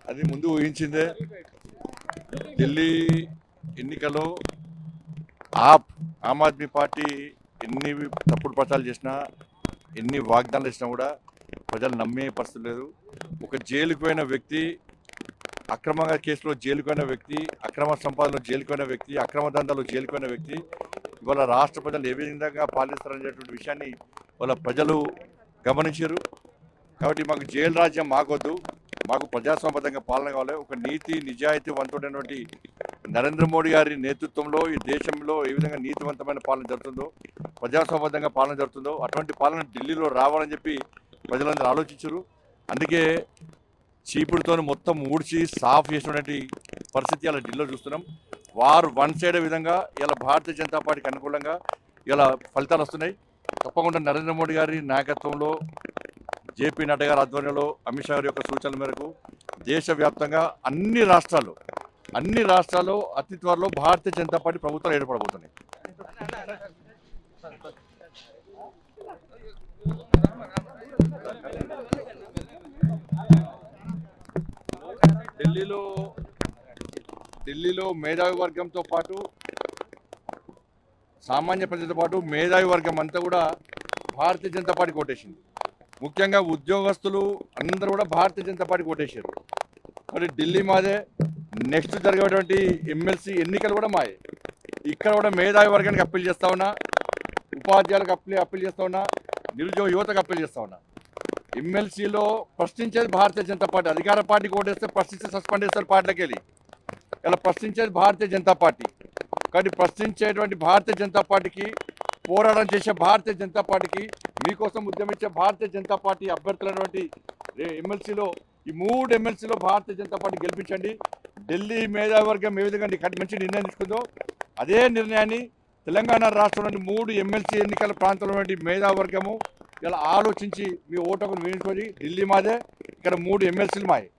అది ముందు ఊహించిందే. ఢిల్లీ ఎన్నికల్లో ఆమ్ ఆద్మీ పార్టీ ఎన్ని తప్పుడు ప్రచారాలు చేసినా, ఎన్ని వాగ్దానాలు ఇచ్చినా కూడా ప్రజలు నమ్మే పరిస్థితి లేదు. ఒక జైలుకు పోయిన వ్యక్తి, అక్రమంగా కేసులో జైలుకోయిన వ్యక్తి, అక్రమ సంపాదనలో జైలుకోయిన వ్యక్తి, అక్రమ దందాలో జైలుకోయిన వ్యక్తి ఇవాళ రాష్ట్ర ప్రజలు ఏ విధంగా పాలిస్తారనేటువంటి విషయాన్ని వాళ్ళ ప్రజలు గమనించారు. కాబట్టి మాకు జైలు రాజ్యం మాకొద్దు, మాకు ప్రజాస్వామ్యబద్ధంగా పాలన కావాలి. ఒక నీతి నిజాయితీ వంతుడైనటువంటి నరేంద్ర మోడీ గారి నేతృత్వంలో ఈ దేశంలో ఏ విధంగా నీతివంతమైన పాలన జరుగుతుందో, ప్రజాస్వామ్యబద్ధంగా పాలన జరుగుతుందో అటువంటి పాలన ఢిల్లీలో రావాలని చెప్పి ప్రజలందరూ ఆలోచించారు. అందుకే చీపుడుతో మొత్తం ఊడ్చి సాఫ్ చేసినటువంటి పరిస్థితి ఇలా ఢిల్లీలో చూస్తున్నాం. వారు వన్ సైడ్ విధంగా ఇలా భారతీయ జనతా పార్టీకి అనుకూలంగా ఇలా ఫలితాలు వస్తున్నాయి. తప్పకుండా నరేంద్ర మోడీ గారి నాయకత్వంలో, జేపీ నడ్డా గారి ఆధ్వర్యంలో, అమిత్ షా గారి యొక్క సూచనల మేరకు దేశవ్యాప్తంగా అన్ని రాష్ట్రాల్లో అతి త్వరలో భారతీయ జనతా పార్టీ ప్రభుత్వాలు ఏర్పడబోతున్నాయి. ఢిల్లీలో మేధావి వర్గంతో పాటు, సామాన్య ప్రజలతో పాటు మేధావి వర్గం అంతా కూడా భారతీయ జనతా పార్టీ కోటేసింది. ముఖ్యంగా ఉద్యోగస్తులు అందరూ కూడా భారతీయ జనతా పార్టీ కోటేశారు. మరి ఢిల్లీ మాదే, నెక్స్ట్ జరిగేటువంటి ఎమ్మెల్సీ ఎన్నికలు కూడా మాయే. ఇక్కడ కూడా మేధావి వర్గానికి అప్పీల్ చేస్తా ఉన్నా, ఉపాధ్యాయులకు అప్పీల్ చేస్తా ఉన్నా, నిరుద్యోగ యువతకు అప్పీల్ చేస్తా ఉన్నా. ఎమ్మెల్సీలో ప్రశ్నించేది భారతీయ జనతా పార్టీ. అధికార పార్టీ ఓటేస్తే ప్రశ్నిస్తే సస్పెండ్ చేస్తారు పార్టీలోకి వెళ్ళి. ఇలా ప్రశ్నించేది భారతీయ జనతా పార్టీ. కానీ ప్రశ్నించేటువంటి భారతీయ జనతా పార్టీకి, పోరాటం చేసే భారతీయ జనతా పార్టీకి, మీకోసం ఉద్యమించే భారతీయ జనతా పార్టీ అభ్యర్థులైనటువంటి ఎమ్మెల్సీలో, ఈ 3 ఎమ్మెల్సీలో భారతీయ జనతా పార్టీ గెలిపించండి. ఢిల్లీ మేధావి వర్గం ఏ విధంగా మంచి నిర్ణయం తీసుకుందో అదే నిర్ణయాన్ని తెలంగాణ రాష్ట్రంలోని 3 ఎమ్మెల్సీ ఎన్నికల ప్రాంతంలో మేధావి వర్గము ఇలా ఆలోచించి మీ ఓటుకు వేయించుకొని, ఢిల్లీ మాదే, ఇక్కడ 3 ఎమ్మెల్సీలు మాయే.